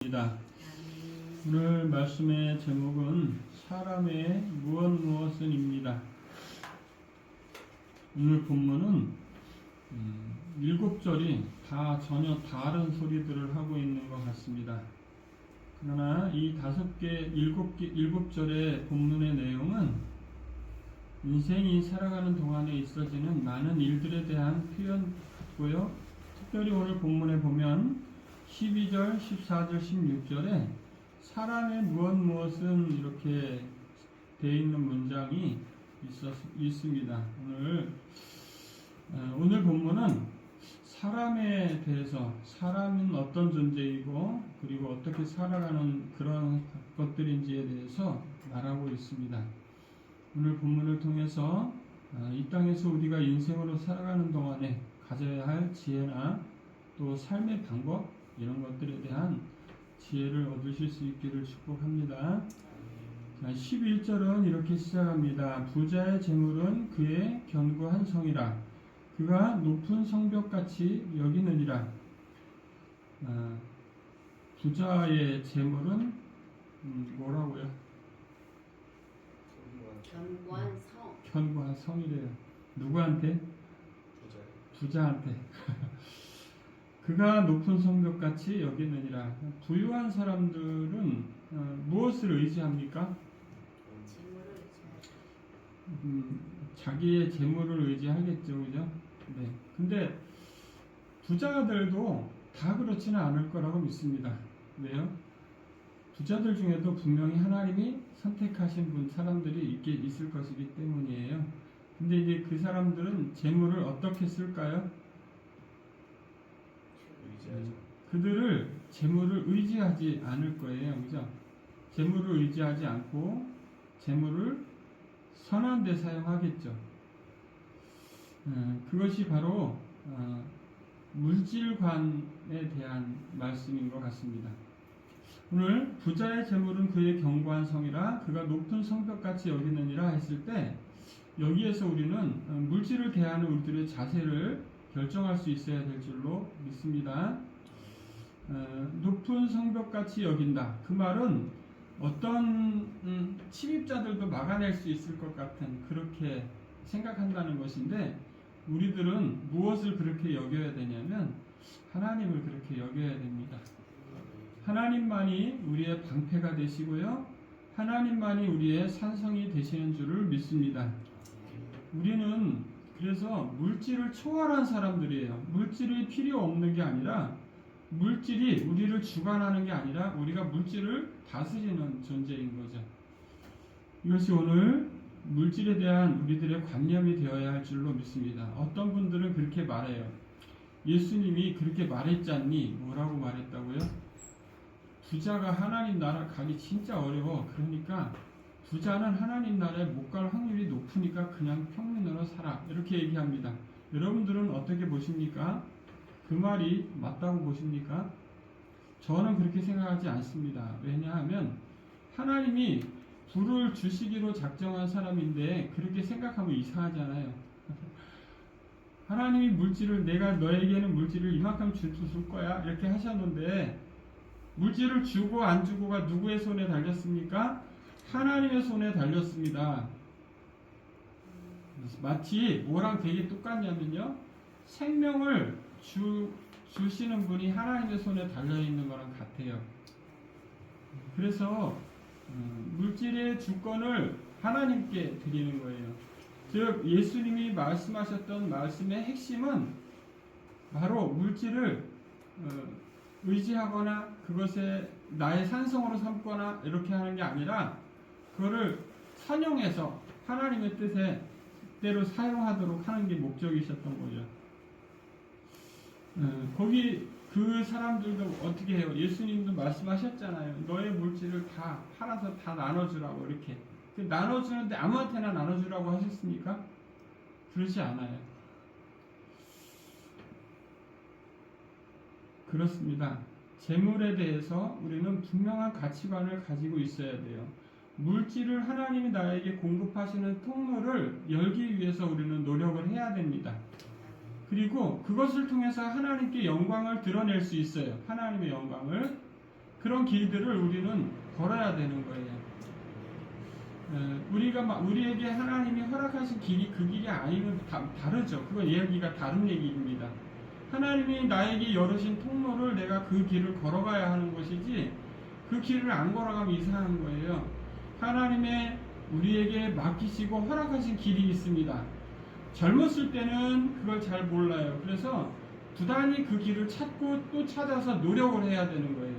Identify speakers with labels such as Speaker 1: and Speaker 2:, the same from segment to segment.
Speaker 1: 입니다. 오늘 말씀의 제목은 사람의 무엇은입니다. 오늘 본문은 7절이 다 전혀 다른 소리들을 하고 있는 것 같습니다. 그러나 이 7절의 본문의 내용은 인생이 살아가는 동안에 있어지는 많은 일들에 대한 표현이고요. 특별히 오늘 본문에 보면 12절, 14절, 16절에 사람의 무엇은 이렇게 되어 있는 문장이 있습니다. 오늘 본문은 사람에 대해서 사람은 어떤 존재이고 그리고 어떻게 살아가는 그런 것들인지에 대해서 말하고 있습니다. 오늘 본문을 통해서 이 땅에서 우리가 인생으로 살아가는 동안에 가져야 할 지혜나 또 삶의 방법 이런 것들에 대한 지혜를 얻으실 수 있기를 축복합니다. 11절은 이렇게 시작합니다. 부자의 재물은 그의 견고한 성이라 그가 높은 성벽같이 여기느니라. 부자의 재물은 뭐라고요? 견고한 성이래요. 누구한테? 부자한테. 그가 높은 성벽같이 여기느니라. 부유한 사람들은 무엇을 의지합니까? 자기의 재물을 의지하겠죠, 그죠? 네. 근데 부자들도 다 그렇지는 않을 거라고 믿습니다. 왜요? 부자들 중에도 분명히 하나님이 선택하신 사람들이 있을 것이기 때문이에요. 근데 이제 그 사람들은 재물을 어떻게 쓸까요? 그들을 재물을 의지하지 않을 거예요. 그죠? 재물을 의지하지 않고 재물을 선한 데 사용하겠죠. 그것이 바로 물질관에 대한 말씀인 것 같습니다. 오늘 부자의 재물은 그의 견고한 성이라 그가 높은 성벽같이 여기느니라 했을 때 여기에서 우리는 물질을 대하는 우리들의 자세를 결정할 수 있어야 될 줄로 믿습니다. 높은 성벽같이 여긴다. 그 말은 어떤 침입자들도 막아낼 수 있을 것 같은 그렇게 생각한다는 것인데 우리들은 무엇을 그렇게 여겨야 되냐면 하나님을 그렇게 여겨야 됩니다. 하나님만이 우리의 방패가 되시고요. 하나님만이 우리의 산성이 되시는 줄을 믿습니다. 우리는 그래서 물질을 초월한 사람들이에요. 물질이 필요 없는 게 아니라 물질이 우리를 주관하는 게 아니라 우리가 물질을 다스리는 존재인 거죠. 이것이 오늘 물질에 대한 우리들의 관념이 되어야 할 줄로 믿습니다. 어떤 분들은 그렇게 말해요. 예수님이 그렇게 말했잖니? 뭐라고 말했다고요? 부자가 하나님 나라 가기 진짜 어려워. 그러니까 부자는 하나님 나라에 못 갈 확률이 높으니까 그냥 평민으로 살아. 이렇게 얘기합니다. 여러분들은 어떻게 보십니까? 그 말이 맞다고 보십니까? 저는 그렇게 생각하지 않습니다. 왜냐하면 하나님이 부를 주시기로 작정한 사람인데 그렇게 생각하면 이상하잖아요. 하나님이 물질을 내가 너에게는 물질을 이만큼 줄 거야 이렇게 하셨는데 물질을 주고 안 주고가 누구의 손에 달렸습니까? 하나님의 손에 달렸습니다. 마치 뭐랑 되게 똑같냐면요. 생명을 주시는 분이 하나님의 손에 달려있는 거랑 같아요. 그래서 물질의 주권을 하나님께 드리는 거예요. 즉 예수님이 말씀하셨던 말씀의 핵심은 바로 물질을 의지하거나 그것에 나의 산성으로 삼거나 이렇게 하는 게 아니라 그거를 선용해서 하나님의 뜻대로 사용하도록 하는 게 목적이셨던 거죠. 거기 그 사람들도 어떻게 해요? 예수님도 말씀하셨잖아요. 너의 물질을 다 팔아서 다 나눠주라고 이렇게. 나눠주는데 아무한테나 나눠주라고 하셨습니까? 그렇지 않아요. 그렇습니다. 재물에 대해서 우리는 분명한 가치관을 가지고 있어야 돼요. 물질을 하나님이 나에게 공급하시는 통로를 열기 위해서 우리는 노력을 해야 됩니다. 그리고 그것을 통해서 하나님께 영광을 드러낼 수 있어요. 하나님의 영광을. 그런 길들을 우리는 걸어야 되는 거예요. 우리에게 하나님이 허락하신 길이 그 길이 아니면 다르죠. 그거 이야기가 다른 얘기입니다. 하나님이 나에게 열으신 통로를 내가 그 길을 걸어가야 하는 것이지 그 길을 안 걸어가면 이상한 거예요. 하나님의 우리에게 맡기시고 허락하신 길이 있습니다. 젊었을 때는 그걸 잘 몰라요. 그래서 부단히 그 길을 찾고 또 찾아서 노력을 해야 되는 거예요.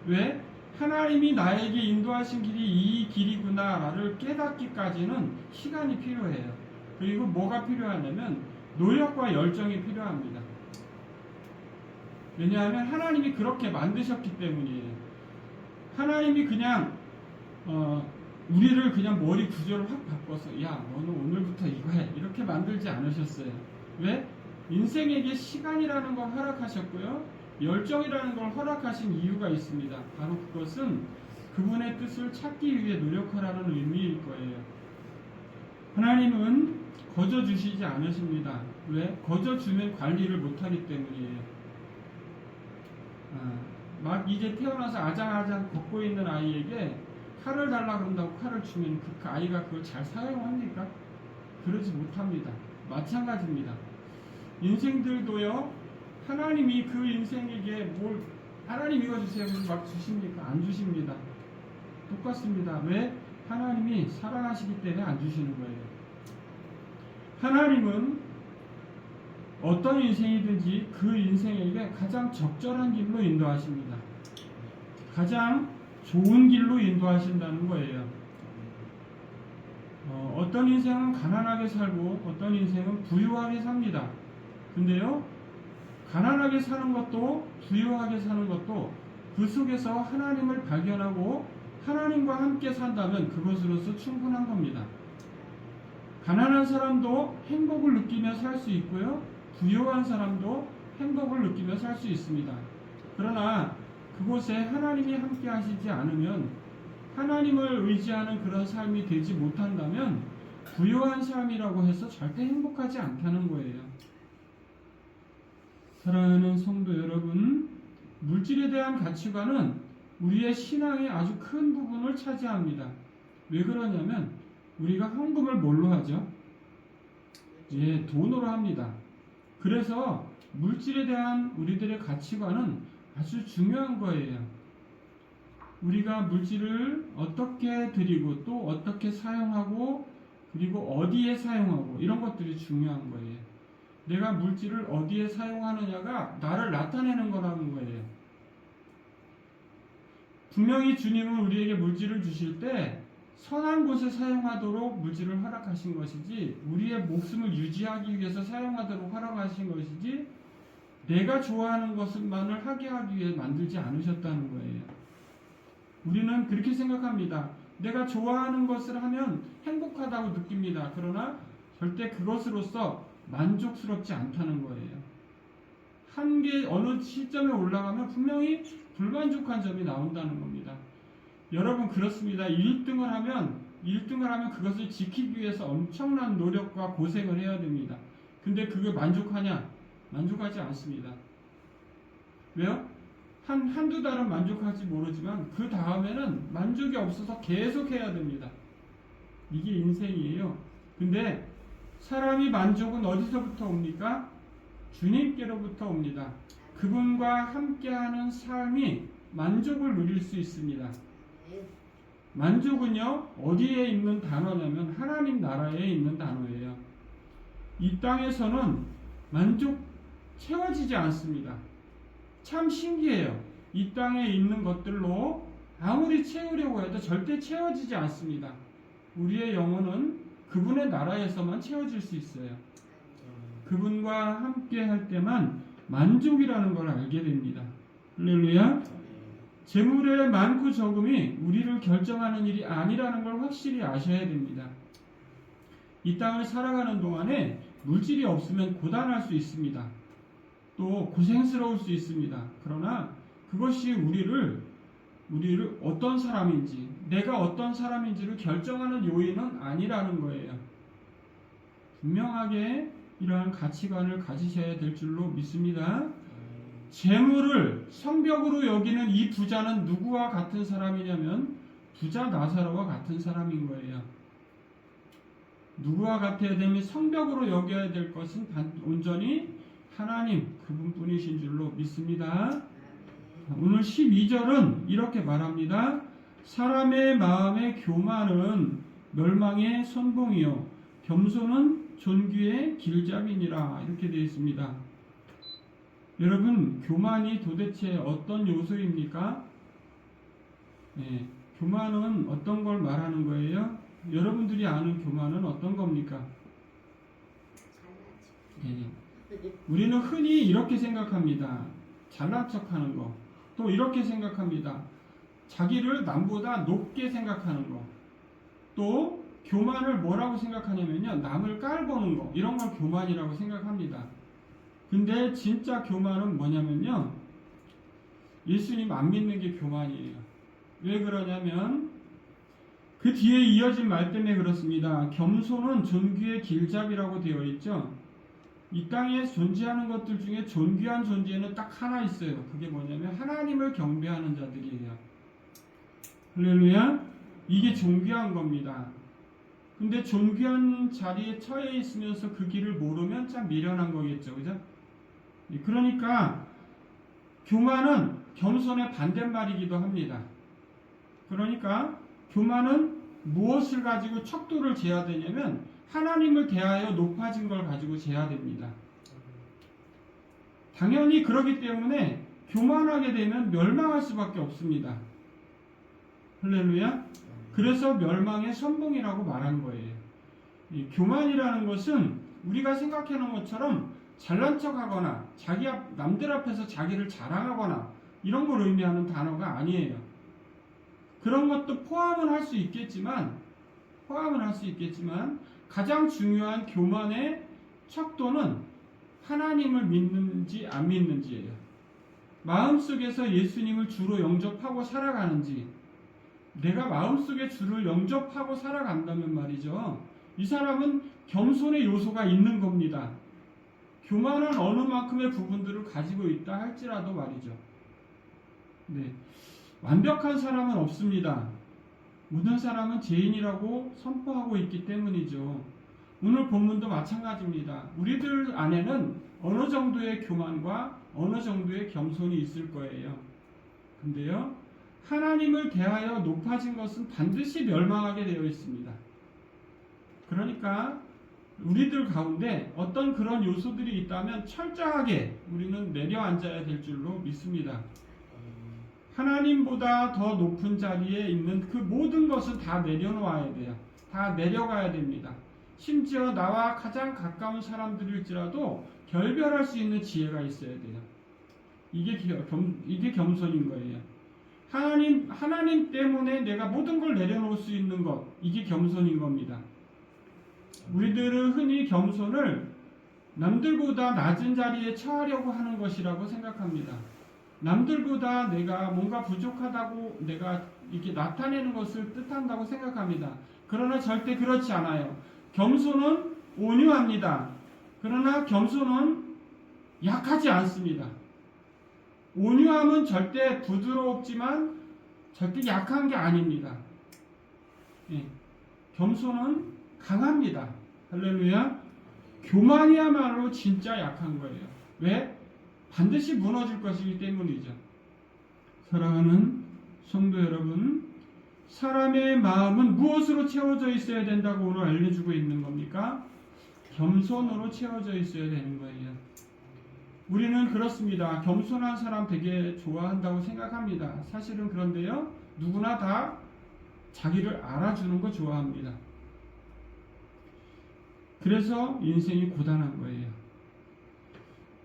Speaker 1: 왜? 하나님이 나에게 인도하신 길이 이 길이구나를 깨닫기까지는 시간이 필요해요. 그리고 뭐가 필요하냐면 노력과 열정이 필요합니다. 왜냐하면 하나님이 그렇게 만드셨기 때문이에요. 하나님이 그냥 우리를 그냥 머리 구조를 확 바꿔서 야 너는 오늘부터 이거 해 이렇게 만들지 않으셨어요. 왜? 인생에게 시간이라는 걸 허락하셨고요. 열정이라는 걸 허락하신 이유가 있습니다. 바로 그것은 그분의 뜻을 찾기 위해 노력하라는 의미일 거예요. 하나님은 거저 주시지 않으십니다. 왜? 거저 주면 관리를 못하기 때문이에요. 막 이제 태어나서 아장아장 걷고 있는 아이에게 칼을 달라 그런다고 칼을 주면 그 아이가 그걸 잘 사용합니까? 그러지 못합니다. 마찬가지입니다. 인생들도요, 하나님이 그 인생에게 하나님 이거 주세요. 막 주십니까? 안 주십니다. 똑같습니다. 왜? 하나님이 사랑하시기 때문에 안 주시는 거예요. 하나님은 어떤 인생이든지 그 인생에게 가장 적절한 길로 인도하십니다. 가장 좋은 길로 인도하신다는 거예요. 어떤 인생은 가난하게 살고 어떤 인생은 부유하게 삽니다. 근데요, 가난하게 사는 것도 부유하게 사는 것도 그 속에서 하나님을 발견하고 하나님과 함께 산다면 그것으로서 충분한 겁니다. 가난한 사람도 행복을 느끼며 살 수 있고요, 부유한 사람도 행복을 느끼며 살 수 있습니다. 그러나 그곳에 하나님이 함께 하시지 않으면, 하나님을 의지하는 그런 삶이 되지 못한다면 부유한 삶이라고 해서 절대 행복하지 않다는 거예요. 사랑하는 성도 여러분, 물질에 대한 가치관은 우리의 신앙의 아주 큰 부분을 차지합니다. 왜 그러냐면 우리가 헌금을 뭘로 하죠? 예, 돈으로 합니다. 그래서 물질에 대한 우리들의 가치관은 아주 중요한 거예요. 우리가 물질을 어떻게 드리고 또 어떻게 사용하고 그리고 어디에 사용하고 이런 것들이 중요한 거예요. 내가 물질을 어디에 사용하느냐가 나를 나타내는 거라는 거예요. 분명히 주님은 우리에게 물질을 주실 때 선한 곳에 사용하도록 물질을 허락하신 것이지 우리의 목숨을 유지하기 위해서 사용하도록 허락하신 것이지 내가 좋아하는 것만을 하게 하기 위해 만들지 않으셨다는 거예요. 우리는 그렇게 생각합니다. 내가 좋아하는 것을 하면 행복하다고 느낍니다. 그러나 절대 그것으로서 만족스럽지 않다는 거예요. 어느 시점에 올라가면 분명히 불만족한 점이 나온다는 겁니다. 여러분 그렇습니다. 1등을 하면 그것을 지키기 위해서 엄청난 노력과 고생을 해야 됩니다. 근데 그게 만족하냐? 만족하지 않습니다. 왜요? 한두 달은 만족할지 모르지만 그 다음에는 만족이 없어서 계속 해야 됩니다. 이게 인생이에요. 근데 사람이 만족은 어디서부터 옵니까? 주님께로부터 옵니다. 그분과 함께하는 삶이 만족을 누릴 수 있습니다. 만족은요, 어디에 있는 단어냐면 하나님 나라에 있는 단어예요. 이 땅에서는 만족 채워지지 않습니다. 참 신기해요. 이 땅에 있는 것들로 아무리 채우려고 해도 절대 채워지지 않습니다. 우리의 영혼은 그분의 나라에서만 채워질 수 있어요. 그분과 함께 할 때만 만족이라는 걸 알게 됩니다. 할렐루야. 재물의 많고 적음이 우리를 결정하는 일이 아니라는 걸 확실히 아셔야 됩니다. 이 땅을 살아가는 동안에 물질이 없으면 고단할 수 있습니다. 또 고생스러울 수 있습니다. 그러나 그것이 우리를 어떤 사람인지, 내가 어떤 사람인지를 결정하는 요인은 아니라는 거예요. 분명하게 이러한 가치관을 가지셔야 될 줄로 믿습니다. 재물을 성벽으로 여기는 이 부자는 누구와 같은 사람이냐면 부자 나사로와 같은 사람인 거예요. 누구와 같아야 되면 성벽으로 여겨야 될 것은 온전히 하나님 그분뿐이신 줄로 믿습니다. 오늘 12절은 이렇게 말합니다. 사람의 마음의 교만은 멸망의 선봉이요 겸손은 존귀의 길잡이니라 이렇게 되어 있습니다. 여러분 교만이 도대체 어떤 요소입니까? 네, 교만은 어떤 걸 말하는 거예요? 여러분들이 아는 교만은 어떤 겁니까? 네, 우리는 흔히 이렇게 생각합니다. 잘난 척하는 거. 또 이렇게 생각합니다. 자기를 남보다 높게 생각하는 거. 또 교만을 뭐라고 생각하냐면요. 남을 깔보는 거. 이런 걸 교만이라고 생각합니다. 근데 진짜 교만은 뭐냐면요. 예수님 안 믿는 게 교만이에요. 왜 그러냐면 그 뒤에 이어진 말 때문에 그렇습니다. 겸손은 존귀의 길잡이라고 되어 있죠. 이 땅에 존재하는 것들 중에 존귀한 존재는 딱 하나 있어요. 그게 뭐냐면 하나님을 경배하는 자들이에요. 할렐루야. 이게 존귀한 겁니다. 근데 존귀한 자리에 처해 있으면서 그 길을 모르면 참 미련한 거겠죠. 그죠? 그러니까 교만은 겸손의 반대말이기도 합니다. 그러니까 교만은 무엇을 가지고 척도를 재야 되냐면 하나님을 대하여 높아진 걸 가지고 재야 됩니다. 당연히 그렇기 때문에 교만하게 되면 멸망할 수밖에 없습니다. 할렐루야. 그래서 멸망의 선봉이라고 말한 거예요. 이 교만이라는 것은 우리가 생각하는 것처럼 잘난 척하거나 남들 앞에서 자기를 자랑하거나 이런 걸 의미하는 단어가 아니에요. 그런 것도 포함은 할 수 있겠지만 가장 중요한 교만의 척도는 하나님을 믿는지 안 믿는지예요. 마음속에서 예수님을 주로 영접하고 살아가는지, 내가 마음속에 주를 영접하고 살아간다면 말이죠. 이 사람은 겸손의 요소가 있는 겁니다. 교만은 어느 만큼의 부분들을 가지고 있다 할지라도 말이죠. 네. 완벽한 사람은 없습니다. 모든 사람은 죄인이라고 선포하고 있기 때문이죠. 오늘 본문도 마찬가지입니다. 우리들 안에는 어느 정도의 교만과 어느 정도의 겸손이 있을 거예요. 근데요, 하나님을 대하여 높아진 것은 반드시 멸망하게 되어 있습니다. 그러니까 우리들 가운데 어떤 그런 요소들이 있다면 철저하게 우리는 내려앉아야 될 줄로 믿습니다. 하나님보다 더 높은 자리에 있는 그 모든 것은 다 내려놓아야 돼요. 다 내려가야 됩니다. 심지어 나와 가장 가까운 사람들일지라도 결별할 수 있는 지혜가 있어야 돼요. 이게 겸손인 거예요. 하나님 때문에 내가 모든 걸 내려놓을 수 있는 것, 이게 겸손인 겁니다. 우리들은 흔히 겸손을 남들보다 낮은 자리에 처하려고 하는 것이라고 생각합니다. 남들보다 내가 뭔가 부족하다고 내가 이렇게 나타내는 것을 뜻한다고 생각합니다. 그러나 절대 그렇지 않아요. 겸손은 온유합니다. 그러나 겸손은 약하지 않습니다. 온유함은 절대 부드럽지만 절대 약한 게 아닙니다. 예. 겸손은 강합니다. 할렐루야. 교만이야말로 진짜 약한 거예요. 왜? 반드시 무너질 것이기 때문이죠. 사랑하는 성도 여러분, 사람의 마음은 무엇으로 채워져 있어야 된다고 오늘 알려주고 있는 겁니까? 겸손으로 채워져 있어야 되는 거예요. 우리는 그렇습니다. 겸손한 사람 되게 좋아한다고 생각합니다. 사실은 그런데요, 누구나 다 자기를 알아주는 거 좋아합니다. 그래서 인생이 고단한 거예요.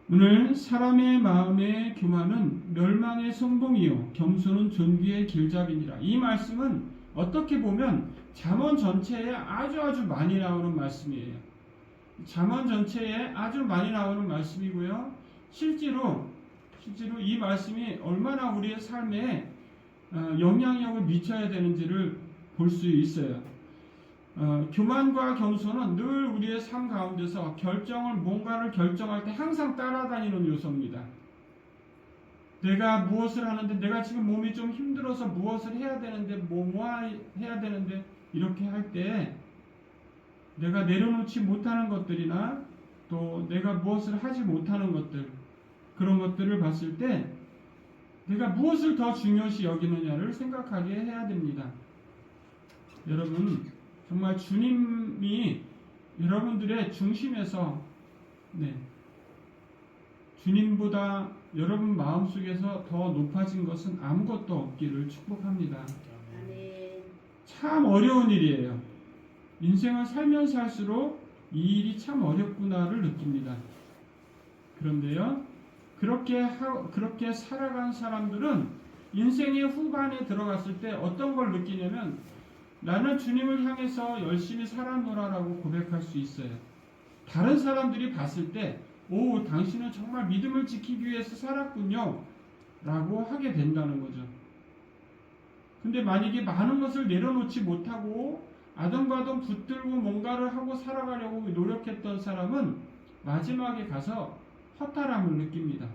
Speaker 1: 오늘 사람의 마음의 교만은 멸망의 선봉이요 겸손은 존귀의 길잡이니라. 이 말씀은 어떻게 보면 잠언 전체에 아주 많이 나오는 말씀이에요. 잠언 전체에 아주 많이 나오는 말씀이고요. 실제로 이 말씀이 얼마나 우리의 삶에 영향력을 미쳐야 되는지를 볼 수 있어요. 교만과 겸손은 늘 우리의 삶 가운데서 뭔가를 결정할 때 항상 따라다니는 요소입니다. 내가 무엇을 하는데 내가 지금 몸이 좀 힘들어서 무엇을 해야 되는데 뭐 해야 되는데 이렇게 할 때 내가 내려놓지 못하는 것들이나 또 내가 무엇을 하지 못하는 것들 그런 것들을 봤을 때 내가 무엇을 더 중요시 여기느냐를 생각하게 해야 됩니다. 여러분 정말 주님이 여러분들의 중심에서 주님보다 여러분 마음속에서 더 높아진 것은 아무것도 없기를 축복합니다. 참 어려운 일이에요. 인생을 살면 살수록 이 일이 참 어렵구나를 느낍니다. 그런데요, 그렇게 살아간 사람들은 인생의 후반에 들어갔을 때 어떤 걸 느끼냐면 나는 주님을 향해서 열심히 살았노라라고 고백할 수 있어요. 다른 사람들이 봤을 때 오, 당신은 정말 믿음을 지키기 위해서 살았군요 라고 하게 된다는 거죠. 근데 만약에 많은 것을 내려놓지 못하고 아등바등 붙들고 뭔가를 하고 살아가려고 노력했던 사람은 마지막에 가서 허탈함을 느낍니다.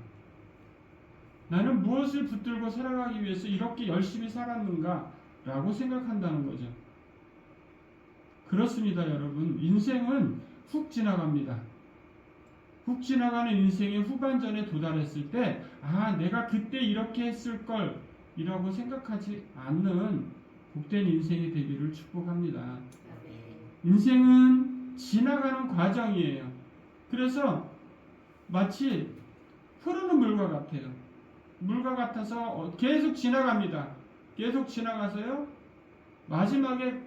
Speaker 1: 나는 무엇을 붙들고 살아가기 위해서 이렇게 열심히 살았는가 라고 생각한다는 거죠. 그렇습니다, 여러분. 인생은 훅 지나갑니다. 훅 지나가는 인생의 후반전에 도달했을 때 내가 그때 이렇게 했을 걸 이라고 생각하지 않는 복된 인생이 되기를 축복합니다. 인생은 지나가는 과정이에요. 그래서 마치 흐르는 물과 같아요. 물과 같아서 계속 지나갑니다. 계속 지나가서요. 마지막에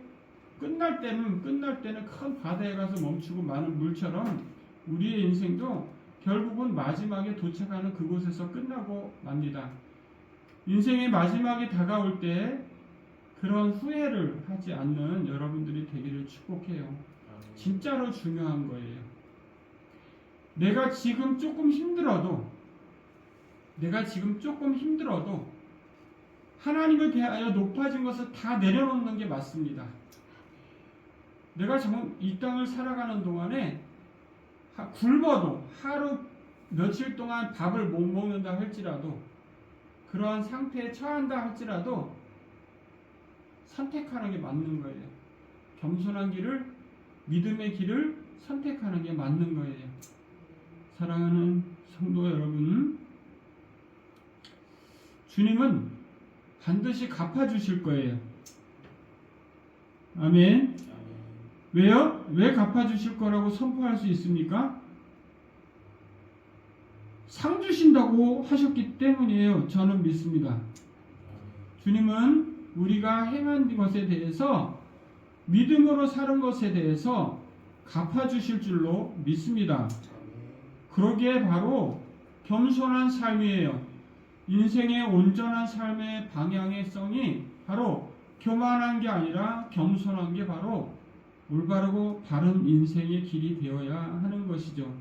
Speaker 1: 끝날 때는 큰 바다에 가서 멈추고 마는 물처럼 우리의 인생도 결국은 마지막에 도착하는 그곳에서 끝나고 맙니다. 인생의 마지막이 다가올 때 그런 후회를 하지 않는 여러분들이 되기를 축복해요. 진짜로 중요한 거예요. 내가 지금 조금 힘들어도 하나님을 대하여 높아진 것을 다 내려놓는 게 맞습니다. 내가 이 땅을 살아가는 동안에 굶어도 하루 며칠 동안 밥을 못 먹는다 할지라도 그러한 상태에 처한다 할지라도 선택하는 게 맞는 거예요. 겸손한 길을, 믿음의 길을 선택하는 게 맞는 거예요. 사랑하는 성도 여러분, 주님은 반드시 갚아주실 거예요. 아멘. 왜요? 왜 갚아주실 거라고 선포할 수 있습니까? 상 주신다고 하셨기 때문이에요. 저는 믿습니다. 주님은 우리가 행한 것에 대해서 믿음으로 사는 것에 대해서 갚아주실 줄로 믿습니다. 그러기에 바로 겸손한 삶이에요. 인생의 온전한 삶의 방향성이 바로 교만한 게 아니라 겸손한 게 바로 올바르고 바른 인생의 길이 되어야 하는 것이죠.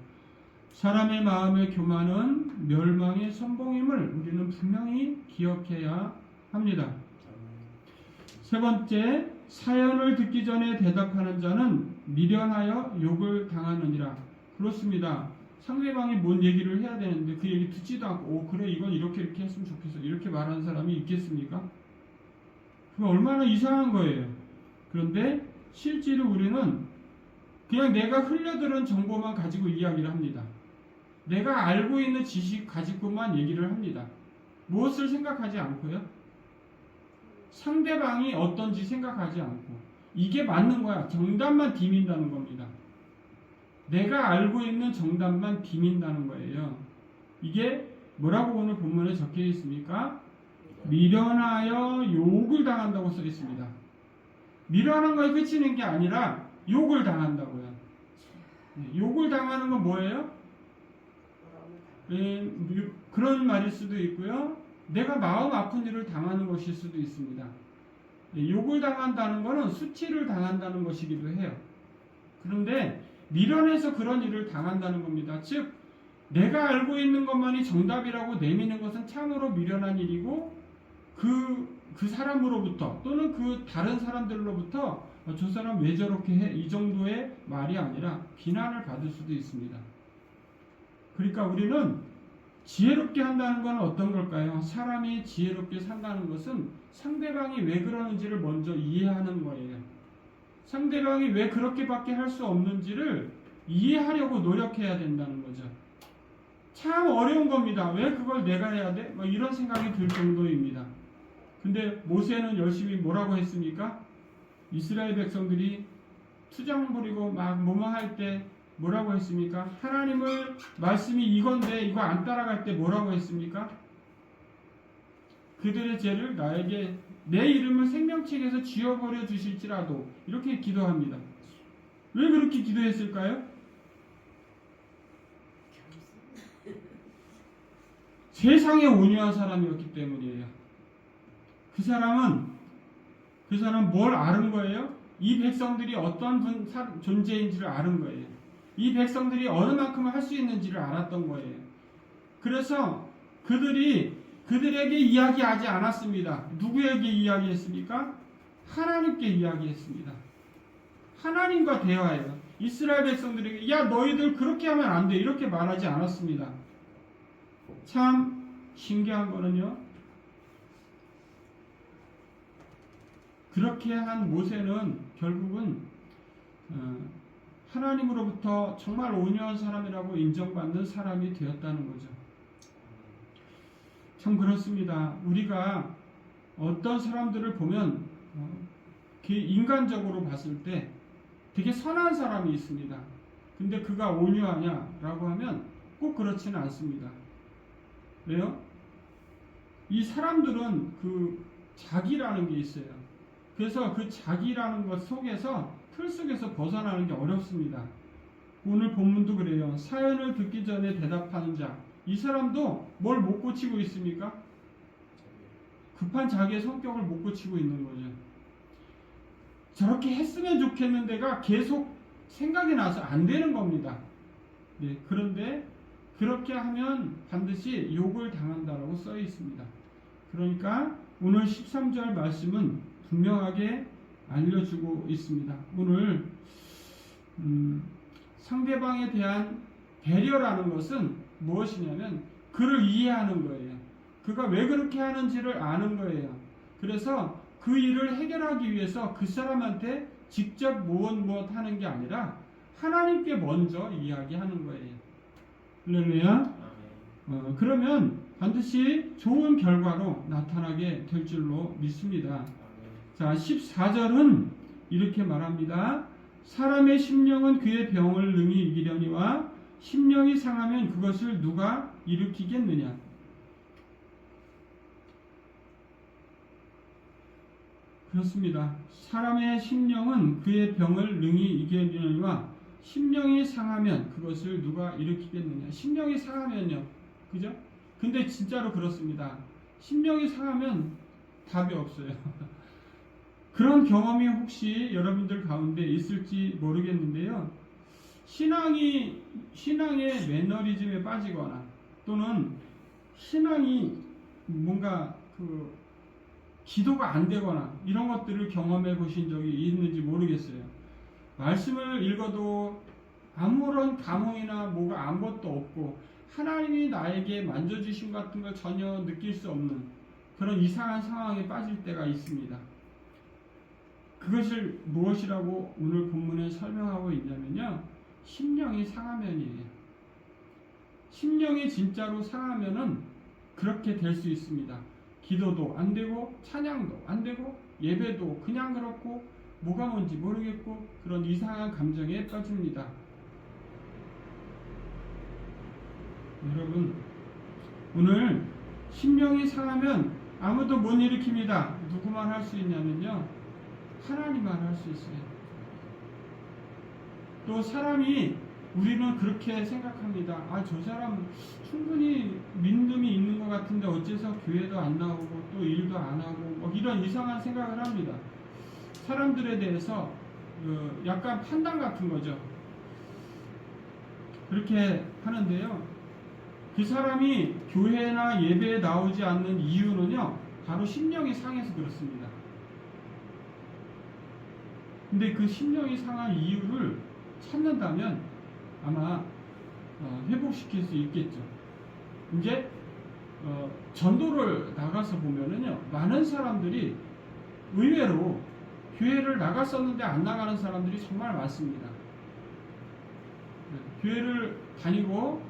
Speaker 1: 사람의 마음의 교만은 멸망의 선봉임을 우리는 분명히 기억해야 합니다. 세 번째, 사연을 듣기 전에 대답하는 자는 미련하여 욕을 당하느니라. 그렇습니다. 상대방이 뭔 얘기를 해야 되는데 그 얘기 듣지도 않고 그래 이건 이렇게 했으면 좋겠어 이렇게 말하는 사람이 있겠습니까? 그거 얼마나 이상한 거예요. 그런데 실제로 우리는 그냥 내가 흘려들은 정보만 가지고 이야기를 합니다. 내가 알고 있는 지식 가지고만 얘기를 합니다. 무엇을 생각하지 않고요. 상대방이 어떤지 생각하지 않고 이게 맞는 거야. 정답만 디민다는 겁니다. 내가 알고 있는 정답만 디민다는 거예요. 이게 뭐라고 오늘 본문에 적혀 있습니까? 미련하여 욕을 당한다고 써 있습니다. 미련한 거에 그치는 게 아니라 욕을 당한다고요. 욕을 당하는 건 뭐예요? 그런 말일 수도 있고요. 내가 마음 아픈 일을 당하는 것일 수도 있습니다. 욕을 당한다는 것은 수치를 당한다는 것이기도 해요. 그런데 미련해서 그런 일을 당한다는 겁니다. 즉 내가 알고 있는 것만이 정답이라고 내미는 것은 참으로 미련한 일이고 그 사람으로부터 또는 그 다른 사람들로부터 저 사람 왜 저렇게 해? 이 정도의 말이 아니라 비난을 받을 수도 있습니다. 그러니까 우리는 지혜롭게 한다는 건 어떤 걸까요? 사람이 지혜롭게 산다는 것은 상대방이 왜 그러는지를 먼저 이해하는 거예요. 상대방이 왜 그렇게밖에 할 수 없는지를 이해하려고 노력해야 된다는 거죠. 참 어려운 겁니다. 왜 그걸 내가 해야 돼? 뭐 이런 생각이 들 정도입니다. 근데 모세는 열심히 뭐라고 했습니까? 이스라엘 백성들이 투정 부리고 막 뭐뭐 할 때 뭐라고 했습니까? 하나님을 말씀이 이건데 이거 안 따라갈 때 뭐라고 했습니까? 그들의 죄를 나에게 내 이름을 생명책에서 지워버려 주실지라도 이렇게 기도합니다. 왜 그렇게 기도했을까요? 세상에 온유한 사람이었기 때문이에요. 그 사람은 뭘 아는 거예요? 이 백성들이 어떤 존재인지를 아는 거예요. 이 백성들이 어느 만큼 할 수 있는지를 알았던 거예요. 그래서 그들에게 이야기하지 않았습니다. 누구에게 이야기했습니까? 하나님께 이야기했습니다. 하나님과 대화해요. 이스라엘 백성들에게 야 너희들 그렇게 하면 안 돼 이렇게 말하지 않았습니다. 참 신기한 거는요. 그렇게 한 모세는 결국은 하나님으로부터 정말 온유한 사람이라고 인정받는 사람이 되었다는 거죠. 참 그렇습니다. 우리가 어떤 사람들을 보면 인간적으로 봤을 때 되게 선한 사람이 있습니다. 근데 그가 온유하냐라고 하면 꼭 그렇지는 않습니다. 왜요? 이 사람들은 그 자기라는 게 있어요. 그래서 그 자기라는 것 속에서 틀 속에서 벗어나는 게 어렵습니다. 오늘 본문도 그래요. 사연을 듣기 전에 대답하는 자. 이 사람도 뭘 못 고치고 있습니까? 급한 자기의 성격을 못 고치고 있는 거죠. 저렇게 했으면 좋겠는데가 계속 생각이 나서 안 되는 겁니다. 네, 그런데 그렇게 하면 반드시 욕을 당한다라고 써 있습니다. 그러니까 오늘 13절 말씀은 분명하게 알려주고 있습니다. 오늘 상대방에 대한 배려라는 것은 무엇이냐면 그를 이해하는 거예요. 그가 왜 그렇게 하는지를 아는 거예요. 그래서 그 일을 해결하기 위해서 그 사람한테 직접 무엇 하는 게 아니라 하나님께 먼저 이야기하는 거예요. 할렐루야. 그러면 반드시 좋은 결과로 나타나게 될 줄로 믿습니다. 자, 14절은 이렇게 말합니다. 사람의 심령은 그의 병을 능히 이기려니와 심령이 상하면 그것을 누가 일으키겠느냐. 그렇습니다. 사람의 심령은 그의 병을 능히 이기려니와 심령이 상하면 그것을 누가 일으키겠느냐. 심령이 상하면요. 그죠? 근데 진짜로 그렇습니다. 심령이 상하면 답이 없어요. 그런 경험이 혹시 여러분들 가운데 있을지 모르겠는데요. 신앙의 매너리즘에 빠지거나 또는 신앙이 뭔가 기도가 안 되거나 이런 것들을 경험해 보신 적이 있는지 모르겠어요. 말씀을 읽어도 아무런 감흥이나 뭐가 아무것도 없고 하나님이 나에게 만져주심 같은 걸 전혀 느낄 수 없는 그런 이상한 상황에 빠질 때가 있습니다. 그것을 무엇이라고 오늘 본문에 설명하고 있냐면요. 심령이 상하면이에요. 심령이 진짜로 상하면은 그렇게 될 수 있습니다. 기도도 안 되고 찬양도 안 되고 예배도 그냥 그렇고 뭐가 뭔지 모르겠고 그런 이상한 감정에 빠집니다. 여러분 오늘 심령이 상하면 아무도 못 일으킵니다. 누구만 할 수 있냐면요. 하나님만 할 수 있어요. 또 사람이 우리는 그렇게 생각합니다. 저 사람 충분히 믿음이 있는 것 같은데 어째서 교회도 안 나오고 또 일도 안 하고 이런 이상한 생각을 합니다. 사람들에 대해서 약간 판단 같은 거죠. 그렇게 하는데요. 그 사람이 교회나 예배에 나오지 않는 이유는요. 바로 심령이 상해서 그렇습니다. 근데 그 심령이 상한 이유를 찾는다면 아마 회복시킬 수 있겠죠. 이제 전도를 나가서 보면은요, 많은 사람들이 의외로 교회를 나갔었는데 안 나가는 사람들이 정말 많습니다. 교회를 다니고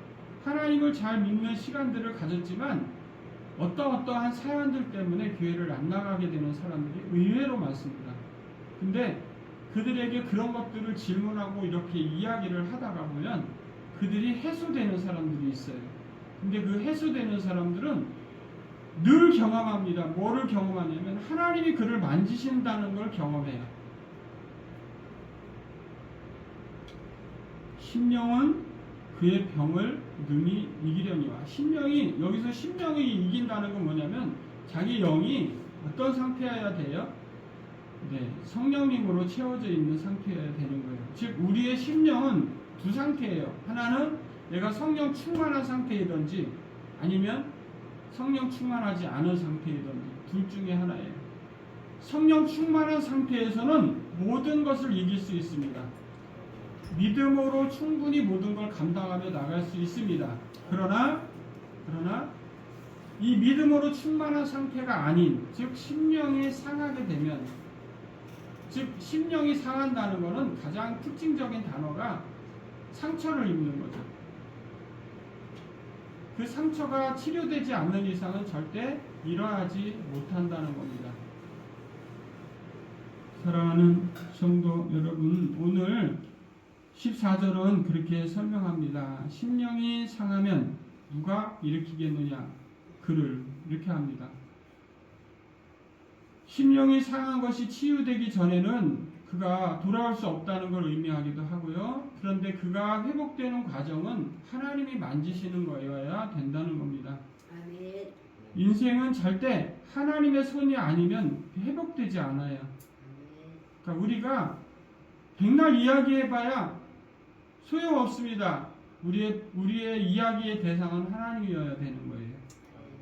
Speaker 1: 하나님을 잘 믿는 시간들을 가졌지만 어떠한 사연들 때문에 교회를 안 나가게 되는 사람들이 의외로 많습니다. 근데 그들에게 그런 것들을 질문하고 이렇게 이야기를 하다가 보면 그들이 해소되는 사람들이 있어요. 근데 그 해소되는 사람들은 늘 경험합니다. 뭐를 경험하냐면 하나님이 그를 만지신다는 걸 경험해요. 심령은 그의 병을 능히 이기려니와. 심령이, 여기서 심령이 이긴다는 건 뭐냐면 자기 영이 어떤 상태여야 돼요? 네, 성령님으로 채워져 있는 상태여야 되는 거예요. 즉 우리의 심령은 두 상태예요. 하나는 내가 성령 충만한 상태이든지 아니면 성령 충만하지 않은 상태이든지 둘 중에 하나예요. 성령 충만한 상태에서는 모든 것을 이길 수 있습니다. 믿음으로 충분히 모든 걸 감당하며 나갈 수 있습니다. 그러나 이 믿음으로 충만한 상태가 아닌, 즉 심령이 상하게 되면, 즉 심령이 상한다는 것은 가장 특징적인 단어가 상처를 입는 거죠. 그 상처가 치료되지 않는 이상은 절대 일어나지 못한다는 겁니다. 사랑하는 성도 여러분, 오늘 14절은 그렇게 설명합니다. 심령이 상하면 누가 일으키겠느냐? 그를, 이렇게 합니다. 심령이 상한 것이 치유되기 전에는 그가 돌아올 수 없다는 걸 의미하기도 하고요. 그런데 그가 회복되는 과정은 하나님이 만지시는 거여야 된다는 겁니다. 아멘. 인생은 절대 하나님의 손이 아니면 회복되지 않아요. 그러니까 우리가 백날 이야기해봐야 소용없습니다. 우리의 이야기의 대상은 하나님이어야 되는 거예요.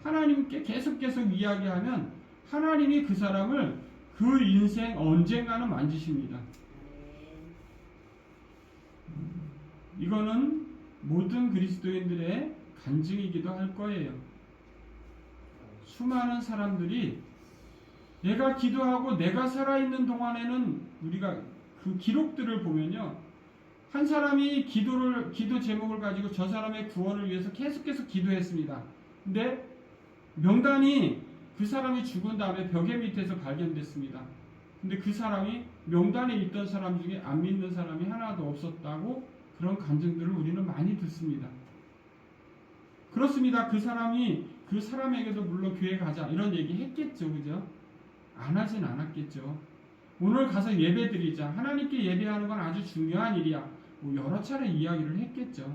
Speaker 1: 하나님께 계속 이야기하면 하나님이 그 사람을 그 인생 언젠가는 만지십니다. 이거는 모든 그리스도인들의 간증이기도 할 거예요. 수많은 사람들이 내가 기도하고 내가 살아있는 동안에는, 우리가 그 기록들을 보면요, 한 사람이 기도 제목을 가지고 저 사람의 구원을 위해서 계속해서 기도했습니다. 근데 명단이 그 사람이 죽은 다음에 벽에 밑에서 발견됐습니다. 근데 그 사람이 명단에 있던 사람 중에 안 믿는 사람이 하나도 없었다고, 그런 간증들을 우리는 많이 듣습니다. 그렇습니다. 그 사람에게도 물론 교회 가자 이런 얘기 했겠죠. 그죠? 안 하진 않았겠죠. 오늘 가서 예배 드리자, 하나님께 예배하는 건 아주 중요한 일이야, 뭐 여러 차례 이야기를 했겠죠.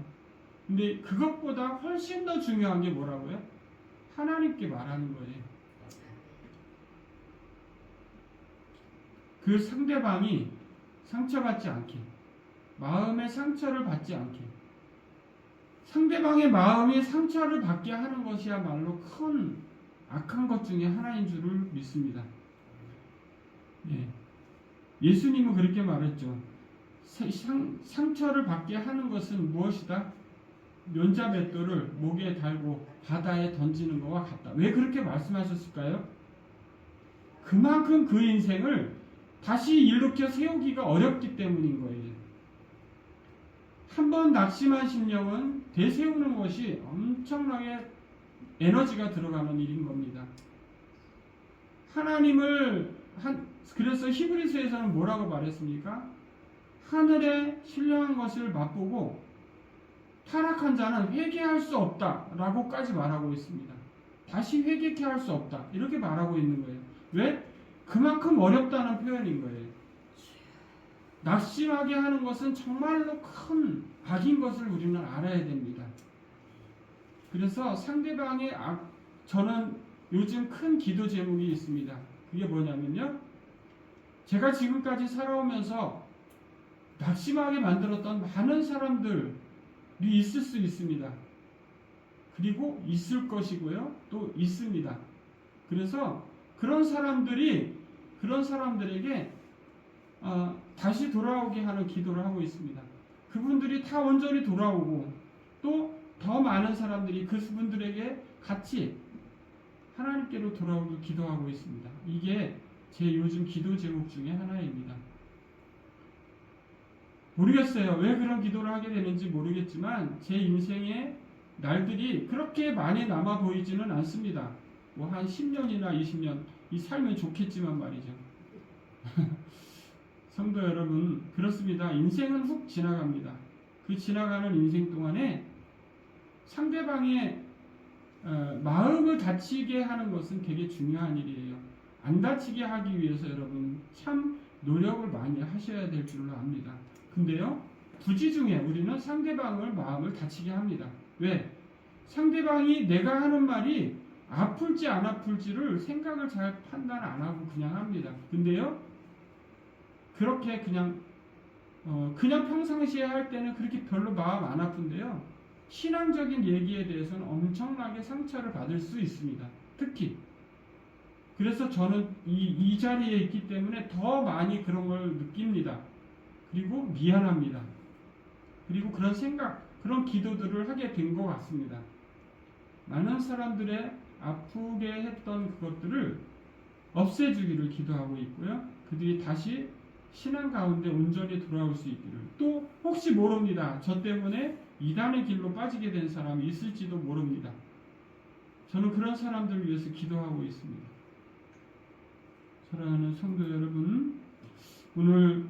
Speaker 1: 근데 그것보다 훨씬 더 중요한 게 뭐라고요? 하나님께 말하는 거예요. 그 상대방이 상처받지 않게, 마음의 상처를 받지 않게, 상대방의 마음이 상처를 받게 하는 것이야말로 큰 악한 것 중에 하나인 줄을 믿습니다. 예. 예수님은 그렇게 말했죠. 상처를 받게 하는 것은 무엇이다? 면자맷돌을 목에 달고 바다에 던지는 것과 같다. 왜 그렇게 말씀하셨을까요? 그만큼 그 인생을 다시 일으켜 세우기가 어렵기 때문인 거예요. 한번 낙심한 심령은 되세우는 것이 엄청나게 에너지가 들어가는 일인 겁니다. 그래서 히브리서에서는 뭐라고 말했습니까? 하늘에 신령한 것을 맛보고 타락한 자는 회개할 수 없다 라고까지 말하고 있습니다. 다시 회개케 할 수 없다 이렇게 말하고 있는 거예요. 왜? 그만큼 어렵다는 표현인 거예요. 낙심하게 하는 것은 정말로 큰 악인 것을 우리는 알아야 됩니다. 그래서 상대방의 저는 요즘 큰 기도 제목이 있습니다. 그게 뭐냐면요, 제가 지금까지 살아오면서 낙심하게 만들었던 많은 사람들이 있을 수 있습니다. 그리고 있을 것이고요, 또 있습니다. 그래서 그런 사람들에게 다시 돌아오게 하는 기도를 하고 있습니다. 그분들이 다 온전히 돌아오고 또 더 많은 사람들이 그분들에게 같이 하나님께로 돌아오길 기도하고 있습니다. 이게 제 요즘 기도 제목 중에 하나입니다. 모르겠어요. 왜 그런 기도를 하게 되는지 모르겠지만 제 인생의 날들이 그렇게 많이 남아 보이지는 않습니다. 뭐 한 10년이나 20년 이 살면 좋겠지만 말이죠. 성도 여러분, 그렇습니다. 인생은 훅 지나갑니다. 그 지나가는 인생 동안에 상대방의 마음을 다치게 하는 것은 되게 중요한 일이에요. 안 다치게 하기 위해서 여러분 참 노력을 많이 하셔야 될 줄로 압니다. 근데요, 부지중에 우리는 상대방을 마음을 다치게 합니다. 왜? 상대방이 내가 하는 말이 아플지 안 아플지를 생각을 잘 판단 안 하고 그냥 합니다. 근데요, 그렇게 그냥 평상시에 할 때는 그렇게 별로 마음 안 아픈데요, 신앙적인 얘기에 대해서는 엄청나게 상처를 받을 수 있습니다. 특히 그래서 저는 이 자리에 있기 때문에 더 많이 그런 걸 느낍니다. 그리고 미안합니다. 그리고 그런 생각, 그런 기도들을 하게 된 것 같습니다. 많은 사람들의 아프게 했던 그것들을 없애주기를 기도하고 있고요. 그들이 다시 신앙 가운데 온전히 돌아올 수 있기를. 또 혹시 모릅니다. 저 때문에 이단의 길로 빠지게 된 사람이 있을지도 모릅니다. 저는 그런 사람들을 위해서 기도하고 있습니다. 사랑하는 성도 여러분, 오늘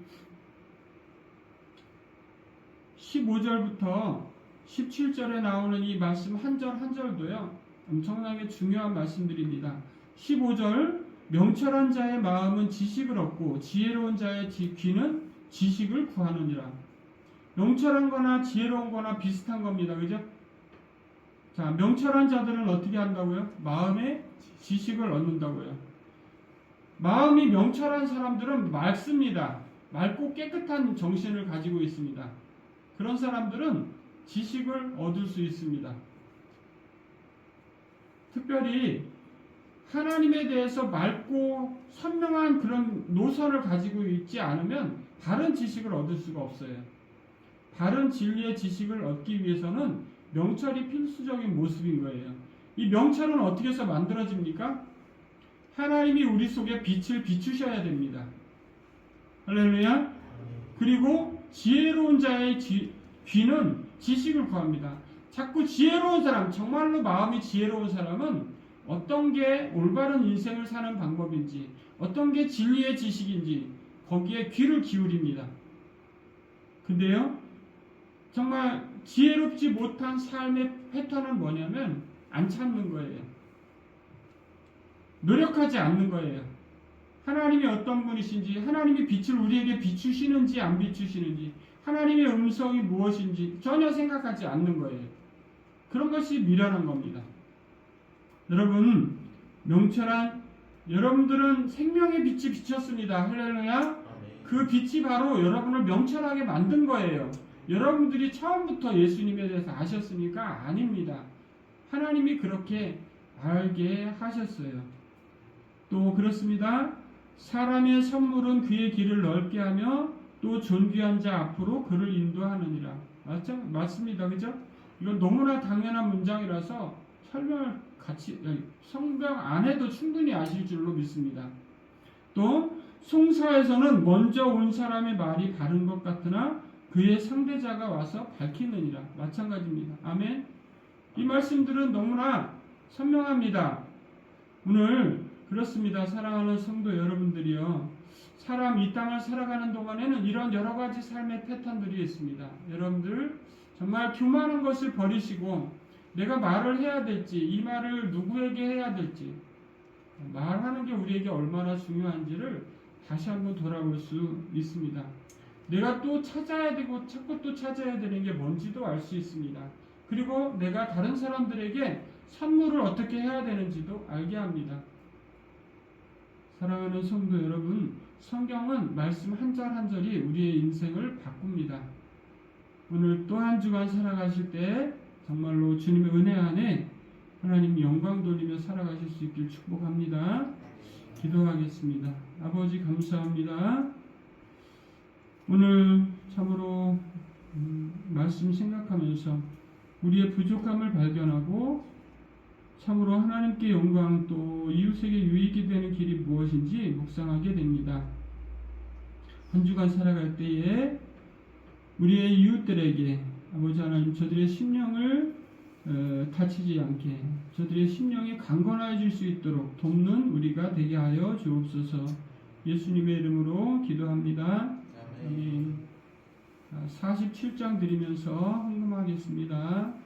Speaker 1: 15절부터 17절에 나오는 이 말씀 한 절 한 절도요, 엄청나게 중요한 말씀들입니다. 15절, 명철한 자의 마음은 지식을 얻고 지혜로운 자의 귀는 지식을 구하느니라. 명철한 거나 지혜로운 거나 비슷한 겁니다. 그죠? 자, 명철한 자들은 어떻게 한다고요? 마음에 지식을 얻는다고요. 마음이 명철한 사람들은 맑습니다. 맑고 깨끗한 정신을 가지고 있습니다. 그런 사람들은 지식을 얻을 수 있습니다. 특별히 하나님에 대해서 맑고 선명한 그런 노선을 가지고 있지 않으면 바른 지식을 얻을 수가 없어요. 바른 진리의 지식을 얻기 위해서는 명철이 필수적인 모습인 거예요. 이 명철은 어떻게 해서 만들어집니까? 하나님이 우리 속에 빛을 비추셔야 됩니다. 할렐루야. 그리고 지혜로운 자의 귀는 지식을 구합니다. 자꾸 지혜로운 사람, 정말로 마음이 지혜로운 사람은 어떤 게 올바른 인생을 사는 방법인지, 어떤 게 진리의 지식인지 거기에 귀를 기울입니다. 근데요, 정말 지혜롭지 못한 삶의 패턴은 뭐냐면 안 찾는 거예요. 노력하지 않는 거예요. 하나님이 어떤 분이신지, 하나님이 빛을 우리에게 비추시는지 안 비추시는지, 하나님의 음성이 무엇인지 전혀 생각하지 않는 거예요. 그런 것이 미련한 겁니다. 여러분, 명철한 여러분들은 생명의 빛이 비쳤습니다. 할렐루야. 그 빛이 바로 여러분을 명철하게 만든 거예요. 여러분들이 처음부터 예수님에 대해서 아셨습니까? 아닙니다. 하나님이 그렇게 알게 하셨어요. 또 그렇습니다. 사람의 선물은 그의 길을 넓게 하며 또 존귀한 자 앞으로 그를 인도하느니라. 맞습니다. 그죠? 이건 너무나 당연한 문장이라서 설명을 성경 안 해도 충분히 아실 줄로 믿습니다. 또 송사에서는 먼저 온 사람의 말이 바른 것 같으나 그의 상대자가 와서 밝히느니라. 마찬가지입니다. 아멘. 이 말씀들은 너무나 선명합니다. 오늘 그렇습니다. 사랑하는 성도 여러분들이요, 이 땅을 살아가는 동안에는 이런 여러 가지 삶의 패턴들이 있습니다. 여러분들 정말 교만한 것을 버리시고 내가 말을 해야 될지, 이 말을 누구에게 해야 될지, 말하는 게 우리에게 얼마나 중요한지를 다시 한번 돌아볼 수 있습니다. 내가 또 찾아야 되고 찾고 또 찾아야 되는 게 뭔지도 알 수 있습니다. 그리고 내가 다른 사람들에게 선물을 어떻게 해야 되는지도 알게 합니다. 사랑하는 성도 여러분, 성경은 말씀 한 절 한 절이 우리의 인생을 바꿉니다. 오늘 또 한 주간 살아가실 때 정말로 주님의 은혜 안에 하나님 영광 돌리며 살아가실 수 있길 축복합니다. 기도하겠습니다. 아버지 감사합니다. 오늘 참으로 말씀 생각하면서 우리의 부족함을 발견하고 참으로 하나님께 영광 또 이웃에게 유익이 되는 길이 무엇인지 묵상하게 됩니다. 한 주간 살아갈 때에 우리의 이웃들에게 아버지 하나님 저들의 심령을 다치지 않게 저들의 심령이 강건해질 수 있도록 돕는 우리가 되게 하여 주옵소서. 예수님의 이름으로 기도합니다. 아멘. 47장 드리면서 헌금하겠습니다.